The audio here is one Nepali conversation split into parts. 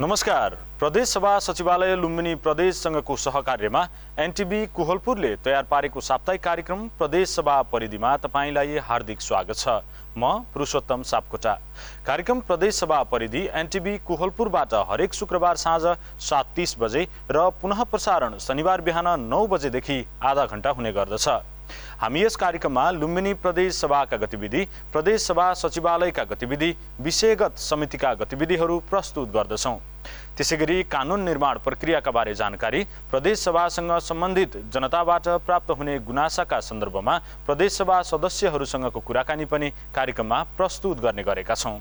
नमस्कार। प्रदेश सभा सचिवालय लुम्बिनी प्रदेश संघको सहकार्यमा एनटिभी कोहलपुरले तयार पारेको साप्ताहिक कार्यक्रम प्रदेश सभा परिधिमा तपाईलाई हार्दिक स्वागत छ। म पुरुषोत्तम सापकोटा। कार्यक्रम प्रदेश सभा परिधि एनटिभी कोहलपुरबाट हरेक शुक्रबार साँझ 7:30 बजे र पुनः प्रसारण शनिबार बिहान 9 बजेदेखि आधा घण्टा हुने गर्दछ। हामी यस कार्यक्रममा लुम्बिनी प्रदेश सभाका गतिविधि, प्रदेश सभा सचिवालयका गतिविधि, विषयगत समितिका गतिविधिहरू प्रस्तुत गर्दछौं। त्यसैगरी कानुन निर्माण प्रक्रियाका बारे जानकारी, प्रदेश सभासँग सम्बन्धित जनताबाट प्राप्त हुने गुनासाका सन्दर्भमा प्रदेश सभा सदस्यहरूसँगको कुराकानी पनि कार्यक्रममा प्रस्तुत गर्ने गरेका छौं।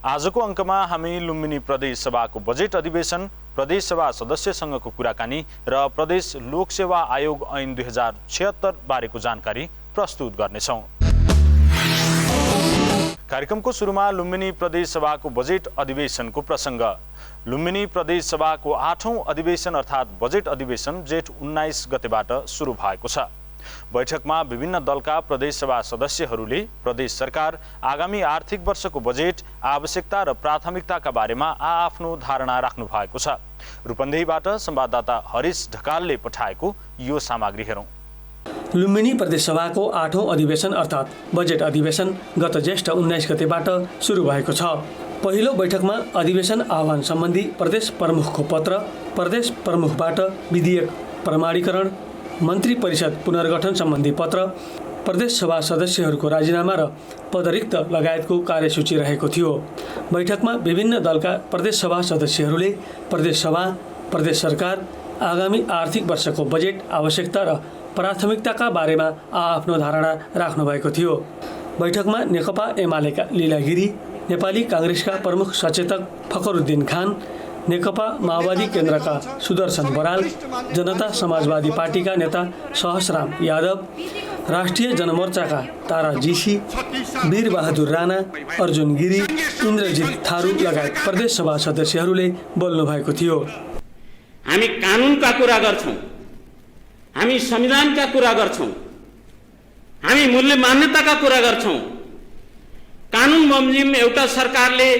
आजको अङ्कमा हामी लुम्बिनी प्रदेश सभाको बजेट अधिवेशन, प्रदेश सभा सदस्यसँगको कुराकानी र प्रदेश लोकसेवा आयोग ऐन 2076 बारेको जानकारी प्रस्तुत गर्नेछौं। कार्यक्रमको सुरुमा लुम्बिनी प्रदेश सभाको बजेट अधिवेशनको प्रसङ्ग। लुम्बिनी प्रदेश सभाको 8औं अधिवेशन अर्थात् बजेट अधिवेशन जेठ 19 गतेबाट सुरु भएको छ। बैठकमा विभिन्न दलका प्रदेश सभा सदस्यहरूले प्रदेश सरकार आगामी आर्थिक वर्षको बजेट, आवश्यकता र प्राथमिकताका बारेमा आआफ्नो धारणा राख्नु भएको छ। रूपन्देहीबाट संवाददाता हरिश ढकालले पठाएको यो सामग्री हेरौं। लुम्बिनी प्रदेश सभाको 8औं अधिवेशन अर्थात् बजेट अधिवेशन गत ज्येष्ठ 19 गतेबाट सुरु भएको छ। पहिलो बैठकमा अधिवेशन आह्वान सम्बन्धी प्रदेश प्रमुखको पत्र, प्रदेश प्रमुखबाट विधेयक प्रमाणीकरण, मन्त्री परिषद पुनर्गठन सम्बन्धी पत्र, प्रदेश सभा सदस्यहरूको राजीनामा र पदरिक्त लगायतको कार्यसूची रहेको थियो। बैठकमा विभिन्न दलका प्रदेश सभा सदस्यहरूले प्रदेश सभा, प्रदेश सरकार आगामी आर्थिक वर्षको बजेट, आवश्यकता र प्राथमिकताका बारेमा आफ्नो धारणा राख्नु भएको थियो। बैठकमा नेकपा एमालेका लीला गिरी, नेपाली काङ्ग्रेसका प्रमुख सचेतक फखरुद्दिन खान, नेकपा माओवादी केन्द्रका सुदर्शन बराल, जनता समाजवादी पार्टीका नेता सहसराम यादव, राष्ट्रिय जनमोर्चाका तारा जीसी, वीरबहादुर राणा, अर्जुन गिरी, इन्द्रजित थारू लगायत प्रदेश सभा सदस्यहरूले बोल्नु भएको थियो। हामी कानुनका कुरा गर्छौं, हामी संविधानका कुरा गर्छौं, हामी मूल्य मान्यताका कुरा गर्छौं। कानुन बमोजिम एउटा सरकारले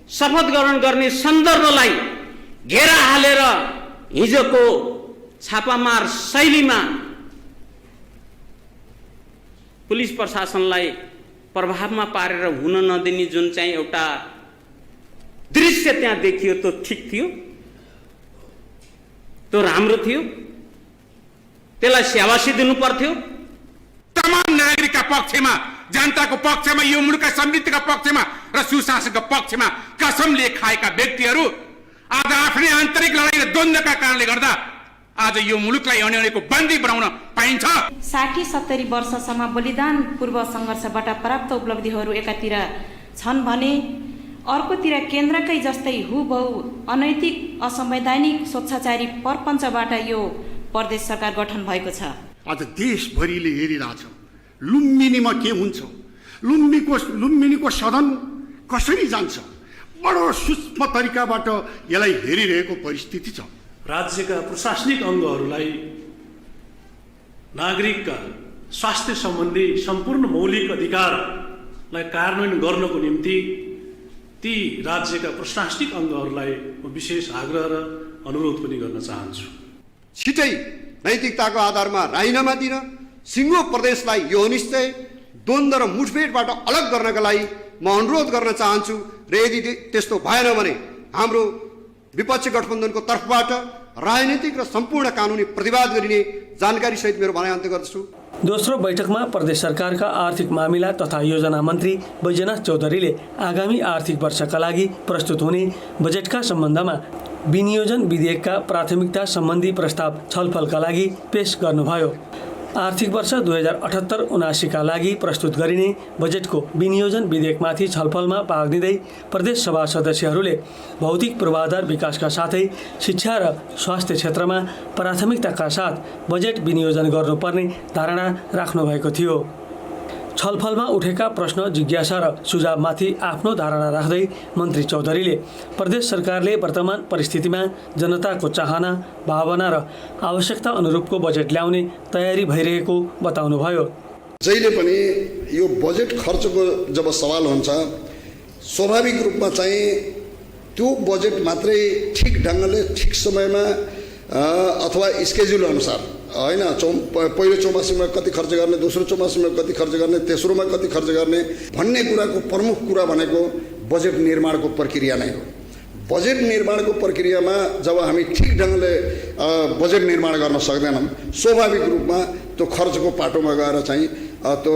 शपथ ग्रहण गर्ने सन्दर्भलाई घेरा हालेर हिजोको छापामार शैलीमा पुलिस प्रशासनलाई प्रभावमा पारेर हुन नदिने जुन चाहिँ एउटा दृश्य त्यहाँ देखियो, त्यो ठिक थियो, त्यो राम्रो थियो, त्यसलाई स्याबासी दिनु पर्थ्यो। तमाम नागरिकका पक्षमा, जनताको पक्षमा, यो मुलुकका समृद्धिका पक्षमा र सुशासनका पक्षमा कसमले खाएका व्यक्तिहरू आज आफ्नै आन्तरिक लडाई र द्वन्द्वका कारणले गर्दा आज यो मुलुकलाई अनेको बन्दी बनाउन पाइन्छ। 60-70 वर्षसम्म बलिदान पूर्व सङ्घर्षबाट प्राप्त उपलब्धिहरू एकातिर छन् भने अर्कोतिर केन्द्रकै जस्तै हुबहु अनैतिक, असंवैधानिक, स्वेच्छाचारी परपञ्चबाट यो प्रदेश सरकार गठन भएको छ। आज देशभरिले हेरिरहेछ लुम्बिनीमा के हुन्छ, लुम्बिनीको सदन कसरी जान्छ, बडो सूक्ष्म तरिकाबाट यसलाई हेरिरहेको परिस्थिति छ। राज्यका प्रशासनिक अङ्गहरूलाई नागरिकका स्वास्थ्य सम्बन्धी सम्पूर्ण मौलिक अधिकारलाई कार्यान्वयन गर्नको निम्ति ती राज्यका प्रशासनिक अङ्गहरूलाई म विशेष आग्रह र अनुरोध पनि गर्न चाहन्छु। छिटै नैतिकताको आधारमा राजीनामा दिन, सिङ्गो प्रदेशलाई यो अनिश्चय, द्वन्द्व र मुठभेडबाट अलग गर्नका लागि म अनुरोध गर्न चाहन्छु। र यदि त्यस्तो भएन भने हाम्रो विपक्षी गठबन्धनको तर्फबाट राजनीतिक र सम्पूर्ण कानुनी प्रतिवाद गरिने जानकारी सहित मेरो भनाइ अन्त्य गर्दछु। दोस्रो बैठकमा प्रदेश सरकारका आर्थिक मामिला तथा योजना मन्त्री बैजनाथ चौधरीले आगामी आर्थिक वर्षका लागि प्रस्तुत हुने बजेटका सम्बन्धमा विनियोजन विधेयकका प्राथमिकता सम्बन्धी प्रस्ताव छलफलका लागि पेश गर्नुभयो। आर्थिक वर्ष 2078-79 का लागि प्रस्तुत गरिने बजेटको विनियोजन विधेयकमाथि छलफलमा भाग लिँदै प्रदेश सभा सदस्यहरूले भौतिक पूर्वाधार विकासका साथै शिक्षा र स्वास्थ्य क्षेत्रमा प्राथमिकताका साथ बजेट विनियोजन गर्नुपर्ने धारणा राख्नु भएको थियो। छलफलमा उठेका प्रश्न, जिज्ञासा र सुझावमाथि आफ्नो धारणा राख्दै मन्त्री चौधरीले प्रदेश सरकारले वर्तमान परिस्थितिमा जनताको चाहना, भावना र आवश्यकता अनुरूपको बजेट ल्याउने तयारी भइरहेको बताउनुभयो। जहिले पनि यो बजेट खर्चको जब सवाल हुन्छ, स्वाभाविक रूपमा चाहिँ त्यो बजेट मात्रै ठिक ढङ्गले ठिक समयमा अथवा स्केड्युल अनुसार होइन पहिलो चौमासीमा कति खर्च गर्ने, दोस्रो चौमासीमा कति खर्च गर्ने, तेस्रोमा कति खर्च गर्ने भन्ने कुराको प्रमुख कुरा भनेको बजेट निर्माणको प्रक्रिया नै हो। बजेट निर्माणको प्रक्रियामा जब हामी ठिक ढङ्गले बजेट निर्माण गर्न सक्दैनौँ, स्वाभाविक रूपमा त्यो खर्चको पाटोमा गएर चाहिँ त्यो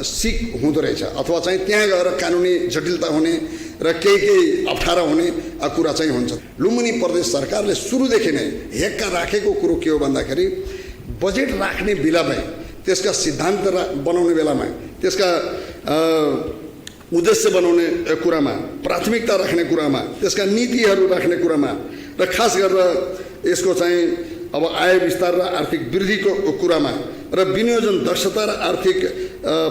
सिक हुँदो रहेछ अथवा चाहिँ त्यहाँ गएर कानुनी जटिलता हुने र केही अप्ठ्यारो हुने कुरा चाहिँ हुन्छ। लुम्बिनी प्रदेश सरकारले सुरुदेखि नै हेक्का राखेको कुरो के हो भन्दाखेरि बजेट राख्ने बेलामै, त्यसका सिद्धान्त बनाउने बेलामा, त्यसका उद्देश्य बनाउने कुरामा, प्राथमिकता राख्ने कुरामा, त्यसका नीतिहरू राख्ने कुरामा र खास गरेर यसको चाहिँ अब आय विस्तार र आर्थिक वृद्धिको कुरामा र विनियोजन दक्षता र आर्थिक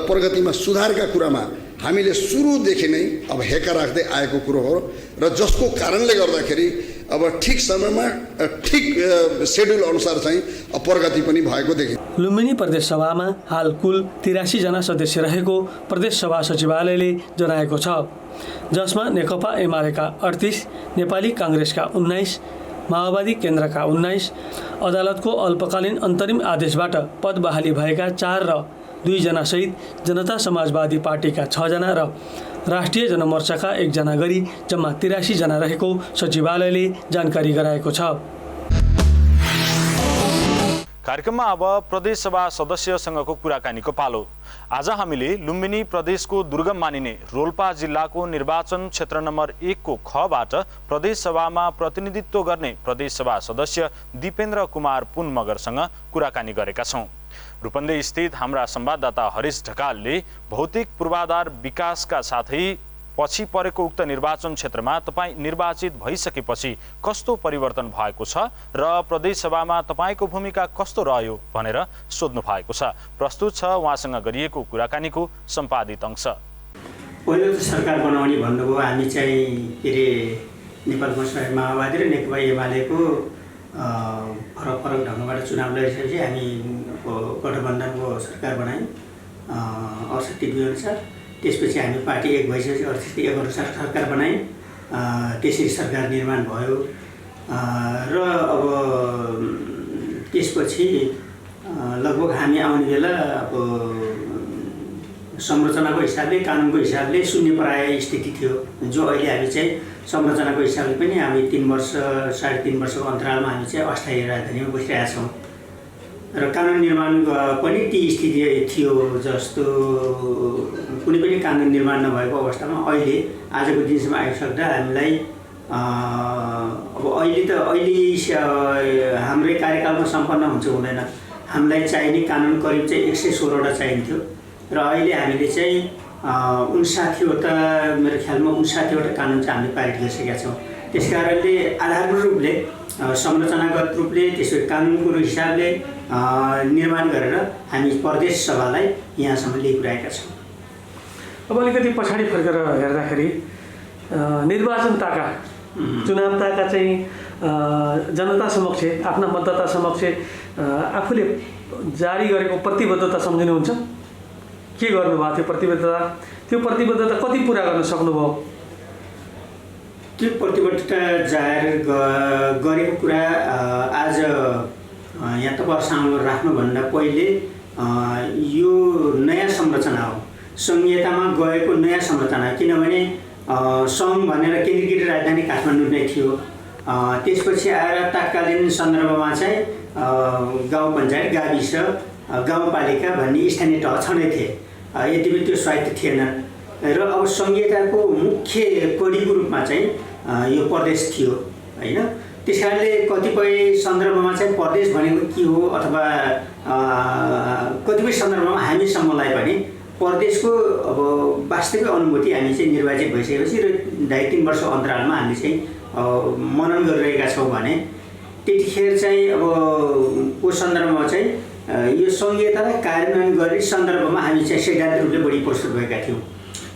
प्रगतिमा सुधारका कुरामा हामीले सुरुदेखि नै अब हेका राख्दै आएको कुरो हो र जसको कारणले गर्दाखेरि अब ठिक समयमा ठिक सेड्युल अनुसार चाहिँ प्रगति पनि भएको देखिन्छ। लुम्बिनी प्रदेश सभामा हाल कुल 83 जना सदस्य रहेको प्रदेश सभा सचिवालयले जनाएको छ, जसमा नेकपा एमालेका 38, नेपाली काङ्ग्रेसका 19, माओवादी केन्द्रका 19, अदालतको अल्पकालीन अन्तरिम आदेशबाट पद बहाली भएका 4 र 2 जना सहित जनता समाजवादी पार्टीका 6 जना र राष्ट्रिय जनमोर्चाका 1 जना गरी जम्मा 83 जना रहेको सचिवालयले जानकारी गराएको छ। कार्यक्रममा अब प्रदेश सभा सदस्यसँगको कुराकानीको पालो। आज हामीले लुम्बिनी प्रदेशको दुर्गम मानिने रोल्पा जिल्लाको निर्वाचन क्षेत्र नम्बर 1 को खबाट प्रदेश सभामा प्रतिनिधित्व गर्ने प्रदेश सभा सदस्य दीपेन्द्र कुमार पुन मगरसँग कुराकानी गरेका छौं। रूपन्देही स्थित हाम्रा संवाददाता हरिश ढकालले भौतिक पूर्वाधार विकासका साथै पछि परेको उक्त निर्वाचन क्षेत्रमा तपाई निर्वाचित भइसकेपछि कस्तो परिवर्तन भएको छ र प्रदेश सभामा तपाईको भूमिका कस्तो रह्यो भनेर सोध्नु भएको छ। प्रस्तुत छ उहाँसँग गरिएको कुराकानीको सम्पादित अंश। पहिलो त सरकार बनाउने भन्नुभयो, हामी चाहिँ के रे नेपाल कम्युनिस्ट माओवादी र नेकपा एमालेको फरक फरक ढङ्गबाट चुनाव लडिसकेपछि हामी गठबन्धनको सरकार बनायौँ 68 अनुसार। त्यसपछि हामी पार्टी एक भइसकेपछि 68 अनुसार सरकार बनायौँ, त्यसरी सरकार निर्माण भयो र अब त्यसपछि लगभग हामी आउने बेला अब संरचनाको हिसाबले कानुनको हिसाबले शून्य प्राय स्थिति थियो, जो अहिले हामी चाहिँ संरचनाको हिसाबले पनि हामी 3 वर्ष 3.5 वर्षको अन्तरालमा हामी चाहिँ अस्थायी राजधानीमा बसिरहेका छौँ र कानुन निर्माण पनि ती स्थिति थियो जस्तो कुनै पनि कानुन निर्माण नभएको अवस्थामा अहिले आजको दिनसम्म आइसक्दा हामीलाई अब अहिले हाम्रै कार्यकालमा सम्पन्न हुन्छ हुँदैन, हामीलाई चाहिने कानुन करिब चाहिँ 116 वटा चाहिन्थ्यो र अहिले हामीले चाहिँ 59वटा, मेरो ख्यालमा 59वटा कानुन चाहिँ हामीले पारित गरिसकेका छौँ। त्यसकारणले आधारभूत रूपले संरचनागत रूपले त्यसो कानुनको हिसाबले निर्माण गरेर हामी प्रदेश सभालाई यहाँसम्म ल्याइपुर्याएका छौँ। अब अलिकति पछाडि फर्केर हेर्दाखेरि निर्वाचनताका चुनावताका चाहिँ जनता समक्ष, आफ्ना मतदाता समक्ष आफूले जारी गरेको प्रतिबद्धता सम्झिनुहुन्छ? के गर्नुभएको थियो प्रतिबद्धता? त्यो प्रतिबद्धता कति पुरा गर्न सक्नुभयो? त्यो प्रतिबद्धता जाहेर गरेको कुरा आज यहाँ तपाईहरु सामु राख्नुभन्दा पहिले यो नयाँ संरचना हो, संहितामा गएको नयाँ संरचना, किनभने सङ्घ भनेर केन्द्रीकृत राजधानी काठमाडौँ नै थियो। त्यसपछि आएर तत्कालीन सन्दर्भमा चाहिँ गाउँ पञ्चायत, गाविस, गाउँपालिका भन्ने स्थानीय तह छँदै थिए, यद्यपि त्यो स्वायत्त थिएन र अब संहिताको मुख्य कडीको रूपमा चाहिँ यो प्रदेश थियो हैन। त्यसकारणले कतिपय सन्दर्भमा चाहिँ प्रदेश भनेको के हो अथवा कतिपय सन्दर्भमा हामीसम्मलाई पनि प्रदेशको अब वास्तविक अनुभूति हामी चाहिँ निर्वाचित भइसकेपछि र 2.5-3 वर्ष अन्तरालमा हामी चाहिँ मनन गरिरहेका छौँ भने त्यतिखेर चाहिँ अब को सन्दर्भमा चाहिँ यो संहितालाई कार्यान्वयन गर्ने सन्दर्भमा हामी चाहिँ सैद्धान्तिक रूपले बढी प्रस्तुत भएका थियौँ।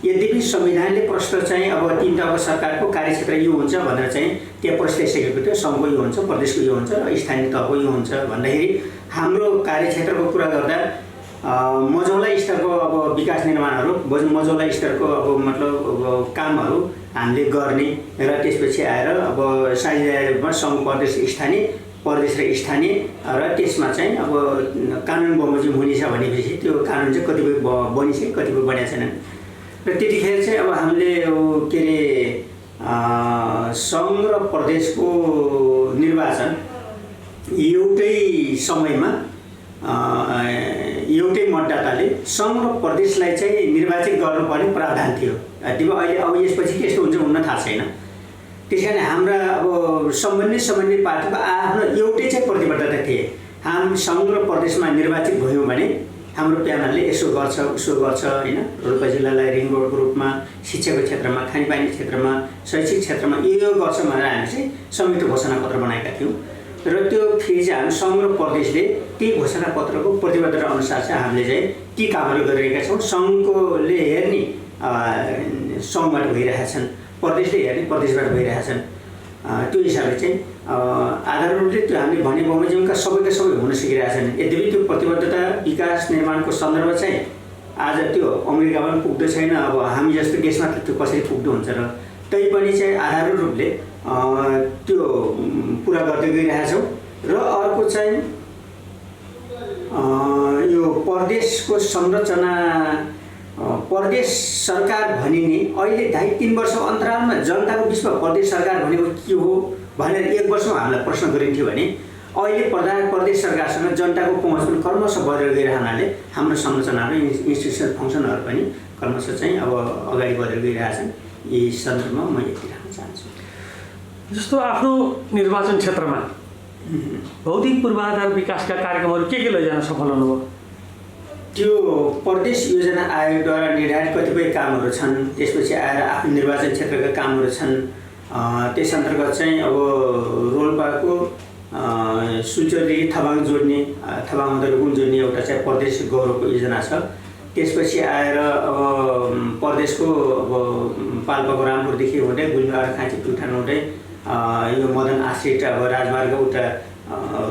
यद्यपि संविधानले प्रश्न चाहिँ अब 3 तहको सरकारको कार्यक्षेत्र यो हुन्छ भनेर चाहिँ त्यहाँ प्रस्ताइसकेको थियो, सङ्घको यो हुन्छ, प्रदेशको यो हुन्छ र स्थानीय तहको यो हुन्छ भन्दाखेरि हाम्रो कार्यक्षेत्रको कुरा गर्दा मझौला स्तरको अब विकास निर्माणहरू मझौला स्तरको अब मतलब अब कामहरू हामीले गर्ने र त्यसपछि आएर अब साझेदारी रूपमा सङ्घ प्रदेश र स्थानीय र त्यसमा चाहिँ अब कानुन बमोजिम हुनेछ भनेपछि त्यो कानुन चाहिँ कतिपय बनिसक्यो कतिपय बनेको छैनन् र त्यतिखेर चाहिँ अब हामीले के अरे सङ्घ र प्रदेशको निर्वाचन एउटै समयमा एउटै मतदाताले सङ्घ र प्रदेशलाई चाहिँ निर्वाचित गर्नुपर्ने प्रावधान थियो। त्यो अहिले अब यसपछि के यस्तो हुन्छ हुन थाहा छैन। त्यस कारण हाम्रा अब सम्बन्धित पार्टीको आफ्नो एउटै चाहिँ प्रतिबद्धता थिए। हामी सङ्घ र प्रदेशमा निर्वाचित भयौँ भने हाम्रो प्यानलले यसो गर्छ उसो गर्छ होइन, रोल्पा जिल्लालाई रिङ रोडको रूपमा शिक्षाको क्षेत्रमा खानेपानी क्षेत्रमा शैक्षिक क्षेत्रमा यो गर्छ भनेर हामी चाहिँ संयुक्त घोषणापत्र बनाएका थियौँ र त्यो फेरि चाहिँ हामी सङ्घ र प्रदेशले ती घोषणापत्रको प्रतिबद्धता अनुसार चाहिँ हामीले चाहिँ ती कामहरू गरिरहेका छौँ। सङ्घकोले हेर्ने सङ्घबाट भइरहेछन्, प्रदेशले हेर्ने प्रदेशबाट भइरहेछन्। त्यो हिसाबले चाहिँ आधार रूपले त्यो हामीले भने बमोजिमका सबैका सबै हुन सकिरहेछन्। यद्यपि त्यो प्रतिबद्धता विकास निर्माणको सन्दर्भ चाहिँ आज त्यो अमेरिकामा पनि पुग्दो छैन। अब हामी जस्तो देशमा त्यो कसरी पुग्दो हुन्छ र तैपनि चाहिँ आधार रूपले त्यो पुरा गर्दै गइरहेछौँ। र अर्को चाहिँ यो प्रदेशको संरचना प्रदेश सरकार भनिने अहिले 2.5-3 वर्षको अन्तरालमा जनताको बिचमा प्रदेश सरकार भनेको के हो भनेर 1 वर्षमा हामीलाई प्रश्न गरिन्थ्यो भने अहिले प्रदेश सरकारसँग जनताको पहुँच पनि क्रमशः बढेर गइरहनाले हाम्रो संरचनाहरू इन्स्टिट्युसनल फङ्सनहरू पनि क्रमशः चाहिँ अब अगाडि बढेर गइरहेछन्। यी सन्दर्भमा म यति राख्न चाहन्छु। जस्तो आफ्नो निर्वाचन क्षेत्रमा भौतिक पूर्वाधार विकासका कार्यक्रमहरू के लैजान सफल हुनुभयो? त्यो प्रदेश योजना आयोगद्वारा निर्धारित कतिपय कामहरू छन्। त्यसपछि आएर आफ्नो निर्वाचन क्षेत्रका कामहरू छन्। त्यस अन्तर्गत चाहिँ अब रोल्पाको सुल्चोरदेखि थबाङ जोड्ने थबाङ हुँदै रुकुम जोड्ने एउटा चाहिँ प्रदेश गौरवको योजना छ। त्यसपछि आएर अब प्रदेशको अब पाल्पाको रामपुरदेखि हुँदै गुल्मीबाट खाँची प्युठान हुँदै यो मदन आश्रित अब राजमार्ग उता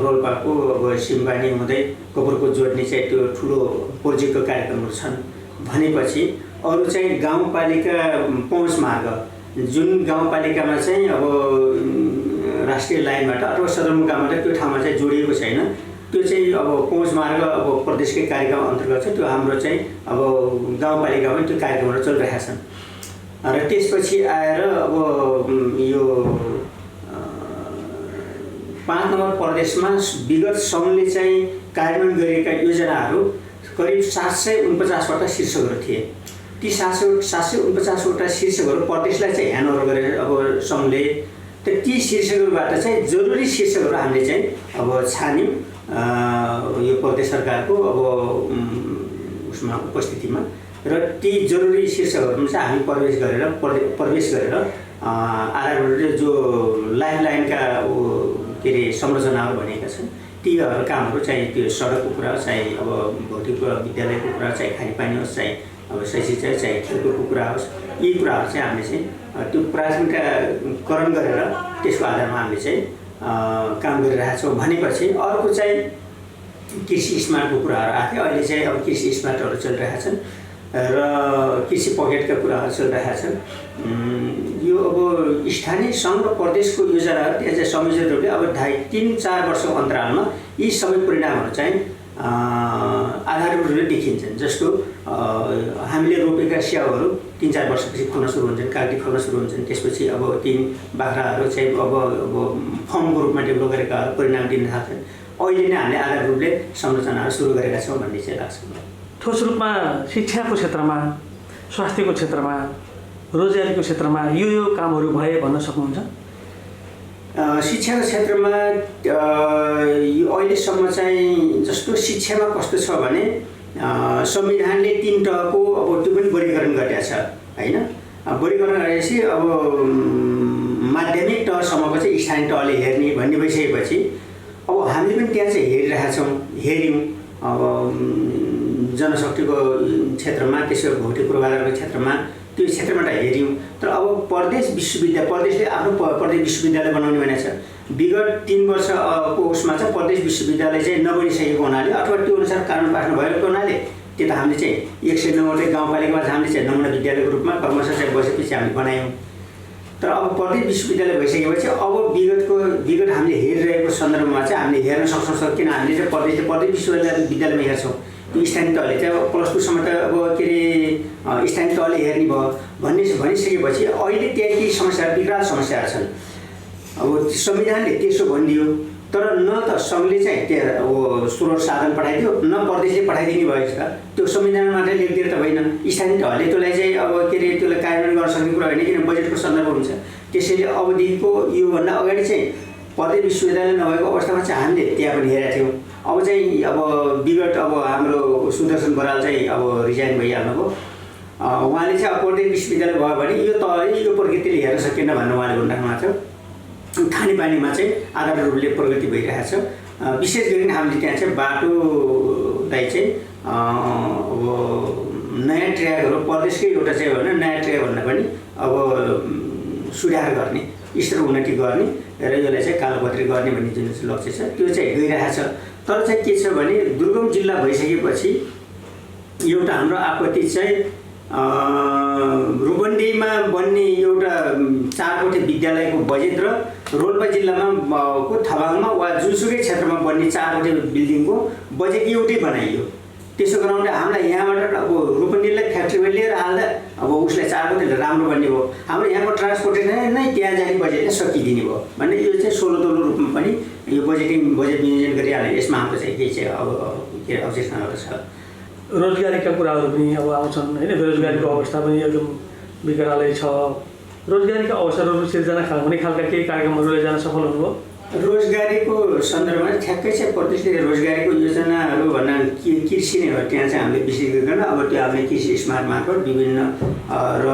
रोल्पाको अब सिम्बानी हुँदै गोबरको जोड्ने चाहिँ त्यो ठुलो प्रोजेक्टको कार्यक्रमहरू छन्। भनेपछि अरू चाहिँ गाउँपालिका पहुँच मार्ग जुन गाउँपालिकामा चाहिँ अब राष्ट्रिय लाइनबाट अथवा सदरमुकामबाट त्यो ठाउँमा चाहिँ जोडिएको छैन, त्यो चाहिँ अब पहुँच मार्ग अब प्रदेशकै कार्यक्रम अन्तर्गत छ। त्यो हाम्रो चाहिँ अब गाउँपालिकामा त्यो कार्यक्रमहरू चलिरहेका छन्। र त्यसपछि आएर अब यो 5 नम्बर प्रदेशमा विगत सङ्घले चाहिँ कार्यान्वयन गरेका योजनाहरू करिब 749वटा शीर्षकहरू थिए। ती 749वटा शीर्षकहरू प्रदेशलाई चाहिँ ह्यान्डओभर गरेर अब सङ्घले ती शीर्षकहरूबाट चाहिँ जरुरी शीर्षकहरू हामीले चाहिँ अब छान्यौँ यो प्रदेश सरकारको अब उसमा उपस्थितिमा। र ती जरुरी शीर्षकहरूमा चाहिँ हामी प्रवेश गरेर आधारले जो लाइफलाइनका के अरे संरचनाहरू भनेका छन् ती कामहरू चाहिँ त्यो सडकको कुरा चाहे अब भौतिक विद्यालयको कुरा चाहे खानेपानी होस् चाहे अब शैक्षिक चाहे खेलकुदको कुरा होस्, यी कुराहरू चाहिँ हामीले चाहिँ त्यो प्राथमिकताकरण गरेर त्यसको आधारमा हामीले चाहिँ काम गरिरहेका छौँ। भनेपछि अर्को चाहिँ कृषि स्मार्टको कुराहरू आएको थियो। अहिले चाहिँ अब कृषि स्मार्टहरू चलिरहेका छन् र कृषि पकेटका कुराहरू चलिरहेका छन्। यो अब स्थानीय सङ्घ र प्रदेशको योजनाहरू त्यहाँ चाहिँ संयोजित रूपले अब 2.5-3-4 वर्षको अन्तरालमा यी सबै परिणामहरू चाहिँ आधारभूत रूपले देखिन्छन्। जस्तो हामीले रोपेका स्याउहरू 3-4 वर्षपछि फल्न सुरु हुन्छन्, कागती फल्न सुरु हुन्छन्। त्यसपछि अब ती बाख्राहरू चाहिँ अब फर्मको रूपमा डेभलप गरेका परिणाम दिन थाल्छन्। अहिले नै हामीले आधार रूपले संरचनाहरू सुरु गरेका छौँ भन्ने चाहिँ लाग्छ। ठोस रूपमा शिक्षाको क्षेत्रमा, स्वास्थ्यको क्षेत्रमा, रोजगारीको क्षेत्रमा यो कामहरू भए भन्न सक्नुहुन्छ? शिक्षाको क्षेत्रमा अहिलेसम्म चाहिँ जस्तो शिक्षामा कस्तो छ भने संविधानले 3 तहको अब त्यो पनि वर्गीकरण गरेको छ होइन। वर्गीकरण गरेपछि अब माध्यमिक तहसम्मको चाहिँ स्थानीय तहले हेर्ने भन्ने भइसकेपछि अब हामीले पनि त्यहाँ चाहिँ हेऱ्यौँ अब जनशक्तिको क्षेत्रमा, त्यसो भौतिक पूर्वाधारको क्षेत्रमा त्यो क्षेत्रबाट हेऱ्यौँ। तर अब प्रदेशले आफ्नो प्रदेश विश्वविद्यालय बनाउने भनेको छ। विगत 3 वर्षको उसमा चाहिँ प्रदेश विश्वविद्यालय चाहिँ नबनिसकेको हुनाले अथवा त्यो अनुसार कानुन पास नभएको हुनाले त्यो त हामीले चाहिँ 190 गाउँपालिकामा हामीले चाहिँ नमुना विद्यालयको रूपमा क्रमशः चाहिँ बसेपछि हामीले बनायौँ। तर अब प्रत्येक विश्वविद्यालय भइसकेपछि अब विगत हामीले हेरिरहेको सन्दर्भमा चाहिँ हामीले हेर्न सक्छौँ। किन हामीले चाहिँ प्रत्येक विश्वविद्यालयमा हेर्छौँ। त्यो स्थानीय तहले चाहिँ अब +2 सम्म त अब के अरे स्थानीय तहले हेर्ने भयो भनिसकेपछि अहिले त्यहाँ केही समस्याहरू विकराल समस्याहरू छन्। अब संविधानले त्यसो भनिदियो तर न त सङ्घले चाहिँ त्यहाँ अब स्रोत साधन पठाइदियो न प्रदेशले पठाइदिने भएछ त त्यो संविधानमा मात्रै लेखिदिएर त होइन। स्थानीय तहले त्यसलाई चाहिँ अब के अरे त्यसलाई कार्यान्वयन गर्न सक्ने कुरा होइन किन बजेटको सन्दर्भ हुन्छ। त्यसैले अबदेखिको योभन्दा अगाडि चाहिँ प्रत्येक विश्वविद्यालय नभएको अवस्थामा चाहिँ हामीले त्यहाँ पनि हेरेका थियौँ। अब चाहिँ अब विगत अब हाम्रो सुदर्शन बराल चाहिँ अब रिजाइन भइहाल्नुभयो। उहाँले चाहिँ अब प्रत्येक विश्वविद्यालय भयो भने यो तहले यो प्रकृतिले हेर्न सकेन भनेर उहाँले भनिराख्नु भएको छ। खानेपानीमा चाहिँ आधार रूपले प्रगति भइरहेको छ। विशेष गरी हामीले त्यहाँ चाहिँ बाटोलाई चाहिँ अब नयाँ ट्र्याकहरू प्रदेशकै एउटा चाहिँ होइन नयाँ ट्र्याक भन्दा पनि अब सुधार गर्ने स्तर उन्नति गर्ने र यसलाई चाहिँ कालोपत्री गर्ने भन्ने जुन लक्ष्य छ त्यो चाहिँ गइरहेको छ। तर चाहिँ के छ भने दुर्गम जिल्ला भइसकेपछि एउटा हाम्रो आपत्ति चाहिँ रूपन्देहीमा बन्ने एउटा 4 विद्यालयको बजेट र रोल्पा जिल्लामा को थबाङमा वा जुनसुकै क्षेत्रमा बन्ने 4 बिल्डिङको बजेट एउटै बनाइयो। त्यसो गराउँदा हामीलाई यहाँबाट अब रूपन्देहीलाई फ्याक्ट्रीमा लिएर हाल्दा अब उसलाई 4 राम्रो बन्ने भयो। हाम्रो यहाँको ट्रान्सपोर्टेसन नै त्यहाँ जाने बजेटले सकिदिने भयो भने यो चाहिँ 16 तौलो रूपमा पनि यो बजेट विनियोजन गरिहाल्ने यसमा हाम्रो चाहिँ केही चाहिँ अब के अब्जेक्सनहरू छ। रोजगारीका कुराहरू पनि अब आउँछन् होइन। बेरोजगारीको अवस्था पनि एकदम विकरालै छ। रोजगारीका अवसरहरू सिर्जना हुने खालका केही कार्यक्रमहरूले जान सफल हुनुभयो। रोजगारीको सन्दर्भमा ठ्याक्कै चाहिँ प्रदेशले रोजगारीको योजनाहरू भन्दा कृषि नै हो। त्यहाँ चाहिँ हामीले विशेष गरिकन अब त्यो हामीले कृषि स्मार्ट मार्फत विभिन्न र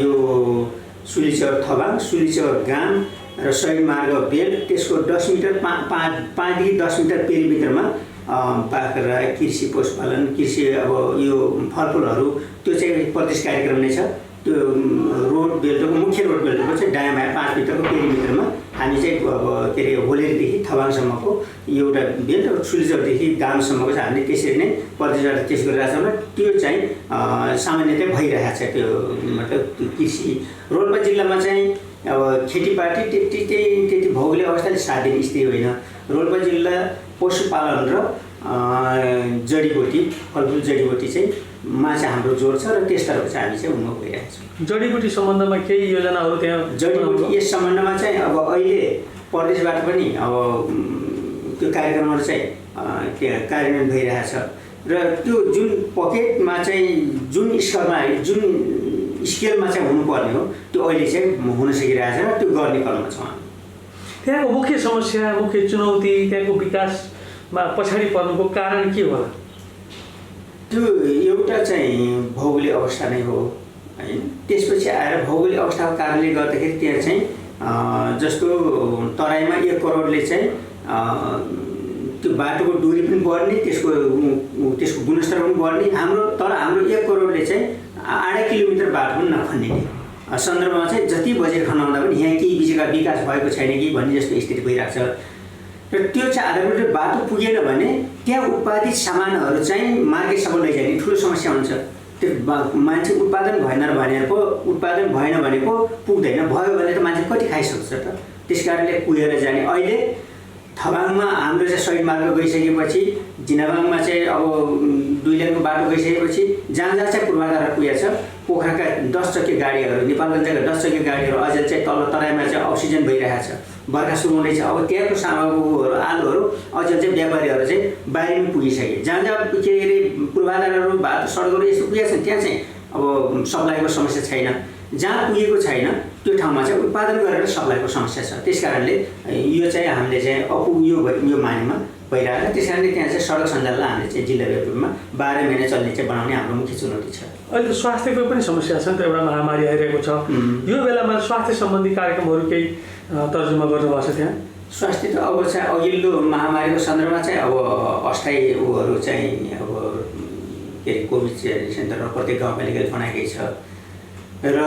यो सुलीचौर थबाङ सुलीचौर गाम र सही मार्ग बेल्ट त्यसको 10 मिटर 5देखि 10 मिटर पेरिमिटरमा बाख्रा कृषि पशुपालन कृषि अब यो फलफुलहरू त्यो चाहिँ प्रदेश कार्यक्रम नै छ। त्यो रोड बेल्टको मुख्य रोड बेल्टको चाहिँ दायाँ 5 मिटरको पेरिमिटरमा हामी चाहिँ अब के अरे होलेरदेखि थबाङसम्मको एउटा बेल्ट र सुलीचौरदेखि गामसम्मको चाहिँ हामीले त्यसरी नै प्रदेशबाट टेस्ट गरिरहेको छौँ। त्यो चाहिँ सामान्यतया भइरहेको छ। त्यो मतलब कृषि रोल्पा जिल्लामा चाहिँ अब खेतीपाती त्यति भौगोलिक अवस्थाले साथ दिने स्थिति होइन। रोल्पा जिल्ला पशुपालन र जडीबुटी फलफुल जडीबुटी चाहिँ मा चाहिँ हाम्रो जोड छ र त्यसतर्फ चाहिँ हामी चाहिँ उन्मुख भइरहेको छौँ। जडीबुटी सम्बन्धमा केही योजनाहरू त्यहाँ जडीबुटी यस सम्बन्धमा चाहिँ अब अहिले प्रदेशबाट पनि अब त्यो कार्यक्रमहरू चाहिँ त्यहाँ कार्यान्वयन भइरहेको छ र त्यो जुन पकेटमा चाहिँ जुन स्केलमा चाहिँ हुनुपर्ने हो त्यो अहिले चाहिँ हुन सकिरहेको छ र त्यो गर्ने क्रममा छौँ। त्यहाँको मुख्य समस्या मुख्य चुनौती त्यहाँको विकासमा पछाडि पर्नुको कारण के होला? त्यो एउटा चाहिँ भौगोलिक अवस्था नै हो होइन। त्यसपछि आएर भौगोलिक अवस्थाको कारणले गर्दाखेरि त्यहाँ चाहिँ जस्तो तराईमा 1 करोडले चाहिँ त्यो बाटोको दूरी पनि बढ्ने त्यसको गुणस्तर पनि बढ्ने तर हाम्रो 1 करोडले चाहिँ 8 किलोमिटर बाटो पनि नखन्ने सन्दर्भमा चाहिँ जति बजेट खनाउँदा पनि यहाँ केही बिचका विकास भएको छैन कि भन्ने जस्तो स्थिति भइरहेको छ। र त्यो चाहिँ आधारभूत बाटो पुगेन भने त्यहाँ उत्पादित सामानहरू चाहिँ मार्केटसम्म लैजाने ठुलो समस्या हुन्छ। त्यो मान्छे उत्पादन भएन भने पो पुग्दैन। भयो भने त मान्छे कति खाइसक्छ त। त्यस कारणले पुगेर जाने अहिले थबाङमा हाम्रो चाहिँ सही मार्ग गइसकेपछि जिनाबाङमा चाहिँ अब 2 लेनको बाटो गइसकेपछि जहाँ चाहिँ पूर्वाधार पुगेको छ पोखराका 10 चक्के गाडीहरू नेपालगञ्जका 10 चक्के गाडीहरू अझै चाहिँ तल तराईमा चाहिँ अक्सिजन भइरहेको छ। बर्खा सुरु हुँदैछ अब त्यहाँको सामग्रीहरू आलुहरू अझै चाहिँ व्यापारीहरू चाहिँ बाहिर पुगिसके। जहाँ के अरे पूर्वाधारहरू बाटो सडकहरू यस्तो पुगेको छ त्यहाँ चाहिँ अब सप्लाईको समस्या छैन। जहाँ पुगेको छैन त्यो ठाउँमा चाहिँ उत्पादन गरेर सप्लाईको समस्या छ। त्यस कारणले यो चाहिँ हामीले चाहिँ यो मानेमा भइरहेको छ। त्यस कारणले त्यहाँ चाहिँ सडक सञ्जाललाई हामीले चाहिँ जिल्लाव्यापी रूपमा 12 महिना चल्ने चाहिँ बनाउने हाम्रो मुख्य चुनौती छ। अहिले स्वास्थ्यको पनि समस्या छ नि त। एउटा महामारी आइरहेको छ। यो बेलामा स्वास्थ्य सम्बन्धी कार्यक्रमहरू केही तर्जुमा गर्नुभएको छ त्यहाँ? स्वास्थ्य त अब चाहिँ अघिल्लो महामारीको सन्दर्भमा चाहिँ अब अस्थायी ऊहरू चाहिँ अब के अरे कोभिड सेन्टर प्रत्येक गाउँपालिकाले बनाएकै छ र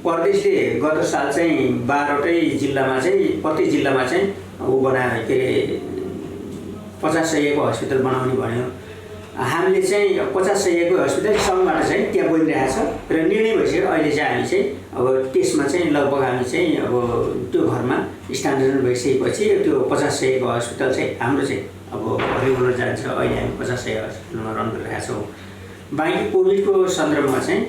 प्रदेशले गत साल चाहिँ 12वटै जिल्लामा चाहिँ प्रत्येक जिल्लामा चाहिँ ऊ बनायो के अरे 50 सयको हस्पिटल बनाउने भन्यो हामीले चाहिँ 50-100 को हस्पिटल सङ्घबाट चाहिँ त्यहाँ बनिरहेको छ र निर्णय भइसक्यो। अहिले चाहिँ हामी चाहिँ अब त्यसमा चाहिँ लगभग हामी चाहिँ अब त्यो घरमा स्थानान्तरण भइसकेपछि त्यो 50-100 को हस्पिटल चाहिँ हाम्रो चाहिँ अब रेगुलर जान्छ। अहिले हामी 50-100 हस्पिटलमा रन गरिरहेका छौँ। बाँकी कोभिडको सन्दर्भमा चाहिँ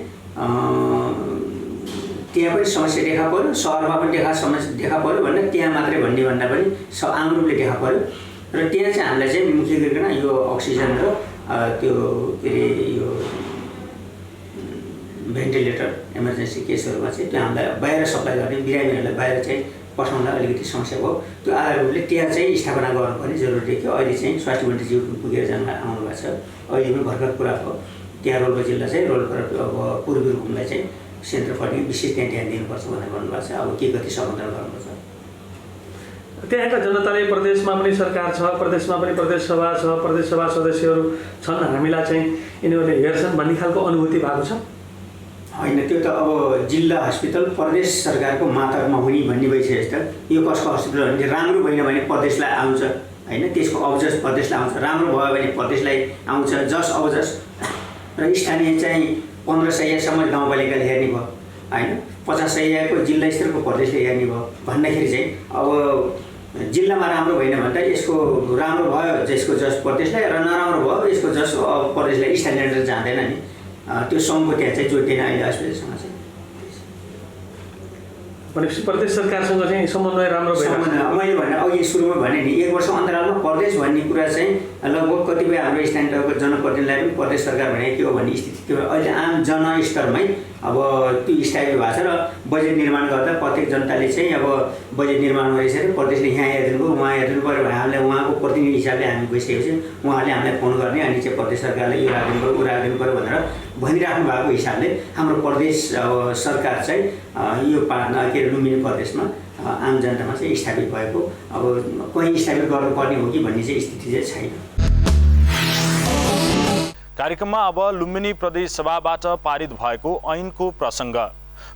त्यहाँ पनि समस्या देखा पर्यो, सहरमा पनि समस्या देखा पर्यो भनेर त्यहाँ मात्रै भन्दा पनि आम रूपले देखा पर्यो र त्यहाँ चाहिँ हामीलाई चाहिँ मुख्य गरिकन यो अक्सिजन र त्यो के अरे यो भेन्टिलेटर इमर्जेन्सी केसहरूमा चाहिँ त्यो हामीलाई बाहिर सप्लाई गर्ने बिरामीहरूलाई बाहिर चाहिँ पठाउन अलिकति समस्या भयो। त्यो आधारले त्यहाँ चाहिँ स्थापना गर्नुपर्ने जरुरी थियो। अहिले चाहिँ स्वास्थ्य मन्त्रीज्यू पुगेर आउनु भएको छ। अहिले पनि भर्खर कुरा भयो। त्यहाँ रोल्पा जिल्ला चाहिँ रोल्पा अब पूर्वी रूपलाई चाहिँ सेन्टर फर्टिङ विशेष त्यहाँ ध्यान दिनुपर्छ भनेर भन्नुभएको छ। अब के कति सम्बोधन गर्नुपर्छ त्यहाँका जनताले प्रदेशमा पनि सरकार छ, प्रदेशमा पनि प्रदेश सभा छ, प्रदेश सभा सदस्यहरू छन्, हामीलाई चाहिँ यिनीहरूले हेर्छन् भन्ने खालको अनुभूति भएको छ। होइन, त्यो त अब जिल्ला हस्पिटल प्रदेश सरकारको मातहतमा हुने भन्ने भइसकेको छ। यो कसको हस्पिटल भने राम्रो भएन भने प्रदेशलाई आउँछ होइन, त्यसको अबजस प्रदेशलाई आउँछ। राम्रो भयो भने प्रदेशलाई आउँछ, जस अबजस र स्थानीय चाहिँ 1500सम्म गाउँपालिकाले हेर्ने भयो होइन, 50-100 को जिल्ला स्तरको प्रदेशले हेर्ने भयो भन्दाखेरि चाहिँ अब जिल्लामा राम्रो भएन भने त यसको राम्रो भयो जसको जस प्रदेशलाई र नराम्रो भयो यसको जस प्रदेशलाई स्थानीय जाँदैन नि। त्यो सङ्घको त्यहाँ चाहिँ जोडिँदैन अहिले हस्पिटलसँग चाहिँ। भनेपछि प्रदेश सरकारसँग चाहिँ समन्वय राम्रो भइरहेको छ। मैले भने अघि सुरुमा भने नि 1 वर्ष अन्तरालमा प्रदेश भन्ने कुरा चाहिँ लगभग कतिपय हाम्रो स्थानीय तहको जनप्रतिनिधिलाई पनि प्रदेश सरकार भने के हो भन्ने स्थिति थियो। अहिले आम जनस्तरमै अब त्यो स्थायी भएको छ र बजेट निर्माण गर्दा प्रत्येक जनताले चाहिँ अब बजेट निर्माण गरिसकेर प्रदेशले यहाँ हेरिदिनु भयो उहाँ हेरिदिनु पऱ्यो भने हामीलाई उहाँको प्रतिनिधि हिसाबले हामी गइसकेपछि उहाँले हामीलाई फोन गर्ने अनि चाहिँ प्रदेश सरकारले यो राखिदिनु पऱ्यो ऊ राखिदिनु पऱ्यो भनेर भनिराख्नु भएको हिसाबले हाम्रो प्रदेश अब सरकार चाहिँ यो के अरे लुम्बिनी प्रदेशमा आम जनतामा चाहिँ स्थापित भएको अब कहीँ स्थापित गर्नुपर्ने हो कि भन्ने चाहिँ स्थिति चाहिँ छैन। कार्यक्रममा अब लुम्बिनी प्रदेश सभाबाट पारित भएको ऐनको प्रसङ्ग।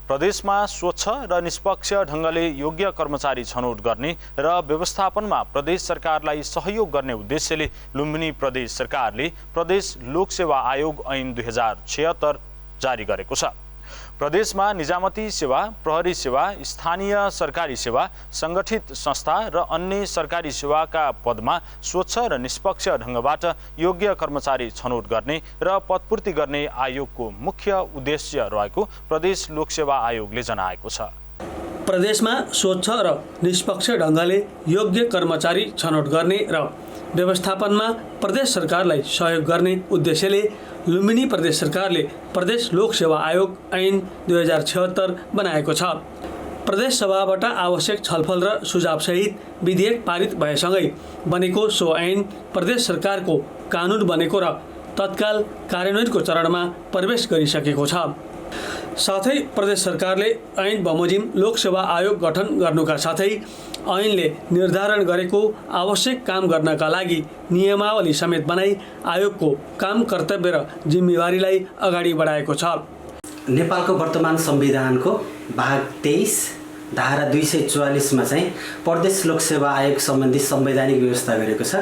प्रदेशमा स्वच्छ र निष्पक्ष ढङ्गले योग्य कर्मचारी छनौट गर्ने र व्यवस्थापनमा प्रदेश सरकारलाई सहयोग गर्ने उद्देश्यले लुम्बिनी प्रदेश सरकारले प्रदेश लोकसेवा आयोग ऐन 2076 जारी गरेको छ। प्रदेशमा निजामती सेवा, प्रहरी सेवा, स्थानीय सरकारी सेवा, सङ्गठित संस्था र अन्य सरकारी सेवाका पदमा स्वच्छ र निष्पक्ष ढङ्गबाट योग्य कर्मचारी छनौट गर्ने र पदपूर्ति गर्ने आयोगको मुख्य उद्देश्य रहेको प्रदेश लोकसेवा आयोगले जनाएको छ। प्रदेशमा स्वच्छ र निष्पक्ष ढङ्गले योग्य कर्मचारी छनौट गर्ने र व्यवस्थापनमा प्रदेश सरकारलाई सहयोग गर्ने उद्देश्यले लुम्बिनी प्रदेश सरकारले प्रदेश लोकसेवा आयोग ऐन 2076 बनाएको छ। प्रदेश सभाबाट आवश्यक छलफल र सुझावसहित विधेयक पारित भएसँगै बनेको सो ऐन प्रदेश सरकारको कानुन बनेको र तत्काल कार्यान्वयनको चरणमा प्रवेश गरिसकेको छ। साथै प्रदेश सरकारले ऐन बमोजिम लोकसेवा आयोग गठन गर्नुका साथै ऐनले निर्धारण गरेको आवश्यक काम गर्नका लागि नियमावली समेत बनाई आयोगको काम कर्तव्य र जिम्मेवारीलाई अगाडि बढाएको छ। नेपालको वर्तमान संविधानको भाग 23 धारा 244 मा चाहिँ प्रदेश लोकसेवा आयोग सम्बन्धी संवैधानिक व्यवस्था गरेको छ।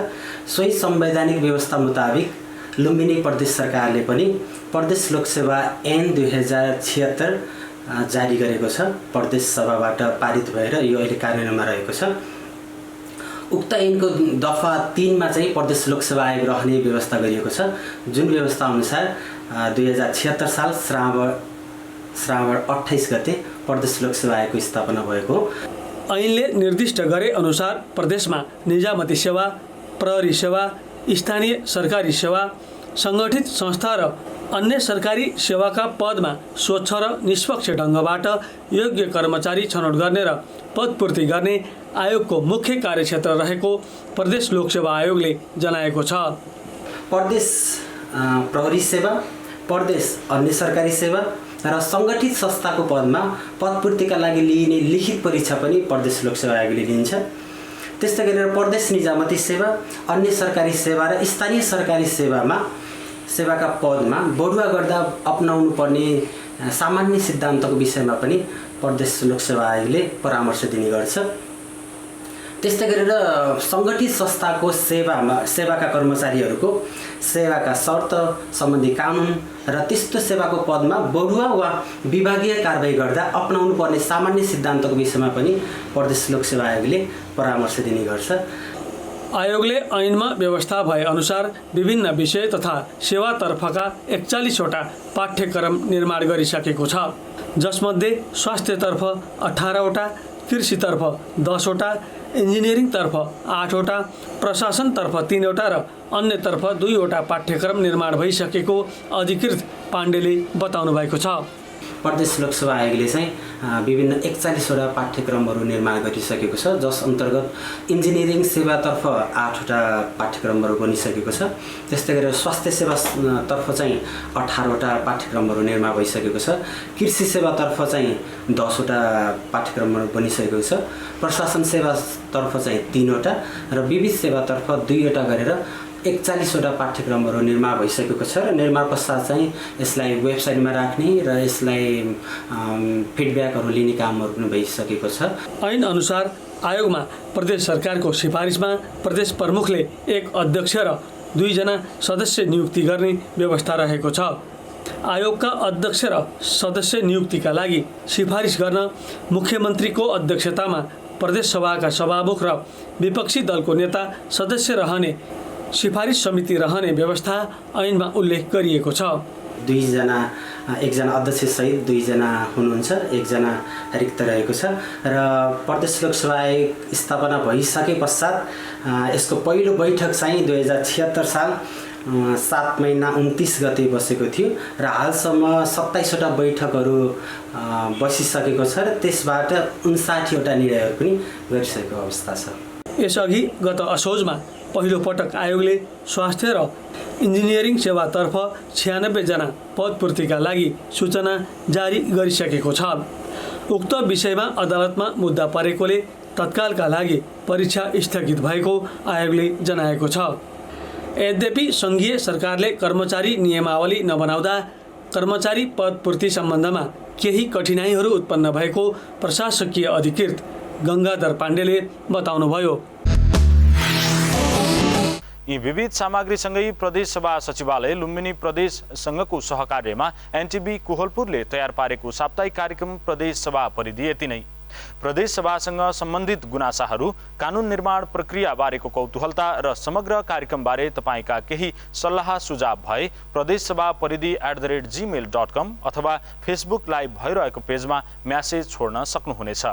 सोही संवैधानिक व्यवस्था मुताबिक लुम्बिनी प्रदेश सरकारले पनि प्रदेश लोकसेवा ऐन 2076 जारी गरेको छ। प्रदेश सभाबाट पारित भएर यो अहिले कार्यान्वयनमा रहेको छ। उक्त ऐनको दफा 3 मा चाहिँ प्रदेश लोकसेवा आयोग रहने व्यवस्था गरिएको छ, जुन व्यवस्था अनुसार 2076 साल श्रावण 28 गते प्रदेश लोकसेवा आयोगको स्थापना भएको। ऐनले निर्दिष्ट गरे अनुसार प्रदेशमा निजामती सेवा, प्रहरी सेवा, स्थानीय सरकारी सेवा, सङ्गठित संस्था र अन्य सरकारी सेवाका पदमा स्वच्छ र निष्पक्ष ढङ्गबाट योग्य कर्मचारी छनौट गर्ने र पदपूर्ति गर्ने आयोगको मुख्य कार्यक्षेत्र रहेको प्रदेश लोकसेवा आयोगले जनाएको छ। प्रदेश प्रहरी सेवा, प्रदेश अन्य सरकारी सेवा र सङ्गठित संस्थाको पदमा पदपूर्तिका लागि लिइने लिखित परीक्षा पनि प्रदेश लोकसेवा आयोगले लिन्छ। त्यस्तै गरेर प्रदेश निजामती सेवा, अन्य सरकारी सेवा र स्थानीय सरकारी सेवाका पदमा बढुवा गर्दा अपनाउनु पर्ने सामान्य सिद्धान्तको विषयमा पनि प्रदेश लोकसेवा आयोगले परामर्श दिने गर्छ। त्यस्तै गरेर सङ्गठित संस्थाको सेवाका कर्मचारीहरूको सेवाका शर्त सम्बन्धी कानुन र त्यस्तो सेवाको पदमा बढुवा वा विभागीय कारबाही गर्दा अपनाउनु पर्ने सामान्य सिद्धान्तको विषयमा पनि प्रदेश लोकसेवा आयोगले परामर्श दिने गर्छ। आयोगले ऐनमा व्यवस्था भए अनुसार विभिन्न विषय तथा सेवातर्फका 41वटा पाठ्यक्रम निर्माण गरिसकेको छ, जसमध्ये स्वास्थ्यतर्फ 18वटा, कृषितर्फ 10वटा, इन्जिनियरिङतर्फ 8वटा, प्रशासनतर्फ 3वटा र अन्यतर्फ 2वटा पाठ्यक्रम निर्माण भइसकेको अधिकृत पाण्डेले बताउनु भएको छ। प्रदेश लोकसेवा आयोगले चाहिँ विभिन्न 41वटा पाठ्यक्रमहरू निर्माण गरिसकेको छ, जस अन्तर्गत इन्जिनियरिङ सेवातर्फ 8वटा पाठ्यक्रमहरू बनिसकेको छ। त्यस्तै गरेर स्वास्थ्य सेवातर्फ चाहिँ 18वटा पाठ्यक्रमहरू निर्माण भइसकेको छ। कृषि सेवातर्फ चाहिँ 10वटा पाठ्यक्रमहरू बनिसकेको छ। प्रशासन सेवातर्फ चाहिँ 3वटा र विविध सेवातर्फ 2वटा गरेर 41वटा पाठ्यक्रमहरू निर्माण भइसकेको छ र निर्माण पश्चात चाहिँ यसलाई वेबसाइटमा राख्ने र यसलाई फिडब्याकहरू लिने कामहरू पनि भइसकेको छ। ऐन अनुसार आयोगमा प्रदेश सरकारको सिफारिसमा प्रदेश प्रमुखले 1 अध्यक्ष र 2 जना सदस्य नियुक्ति गर्ने व्यवस्था रहेको छ। आयोगका अध्यक्ष र सदस्य नियुक्तिका लागि सिफारिस गर्न मुख्यमन्त्रीको अध्यक्षतामा प्रदेश सभाका सभामुख र विपक्षी दलको नेता सदस्य रहने सिफारिस समिति रहने व्यवस्था ऐनमा उल्लेख गरिएको छ। 2 जना, 1 जना अध्यक्ष सहित 2 जना हुनुहुन्छ, 1 जना रिक्त रहेको छ र प्रदेश लोकसेवा आयोग स्थापना भइसके पश्चात यसको पहिलो बैठक चाहिँ 2076 साल 7 महिना 29 गते बसेको थियो र हालसम्म 27वटा बैठकहरू बसिसकेको छ र त्यसबाट 59वटा निर्णयहरू पनि गरिसकेको अवस्था छ। यसअघि गत असोजमा पहिलो पटक आयोगले स्वास्थ्य र इन्जिनियरिङ सेवातर्फ 96 जना पदपूर्तिका लागि सूचना जारी गरिसकेको छ। उक्त विषयमा अदालतमा मुद्दा परेकोले तत्कालका लागि परीक्षा स्थगित भएको आयोगले जनाएको छ। यद्यपि सङ्घीय सरकारले कर्मचारी नियमावली नबनाउँदा कर्मचारी पदपूर्ति सम्बन्धमा केही कठिनाइहरू उत्पन्न भएको प्रशासकीय अधिकृत गङ्गाधर पाण्डेले बताउनुभयो। यी विविध सामग्रीसँगै प्रदेश सभा सचिवालय लुम्बिनी प्रदेश संघको सहकार्यमा एनटिबी कोहलपुरले तयार पारेको साप्ताहिक कार्यक्रम प्रदेश सभा परिधि यति नै। प्रदेश सभासँग सम्बन्धित गुनासाहरू, कानुन निर्माण प्रक्रिया बारेको कौतूहलता र समग्र कार्यक्रमबारे तपाईका केही सल्लाह सुझाव भए प्रदेश सभा परिधि @gmail.com अथवा फेसबुक लाइभ भइरहेको पेजमा म्यासेज छोड्न सक्नुहुनेछ।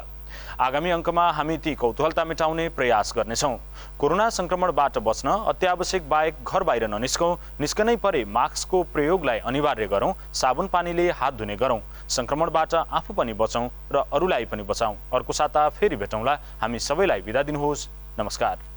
आगामी अङ्कमा हामी ती कौतूहलता मेटाउने प्रयास गर्नेछौँ। कोरोना संक्रमणबाट बच्न अत्यावश्यक बाहेक घर बाहिर ननिस्कौँ, निस्कनै परे मास्कको प्रयोगलाई अनिवार्य गरौँ, साबुन पानीले हात धुने गरौँ, संक्रमणबाट आफू पनि बचौँ र अरूलाई पनि बचाउँ। अर्को साता फेरि भेटौँला। हामी सबैलाई बिदा दिनुहोस्। नमस्कार।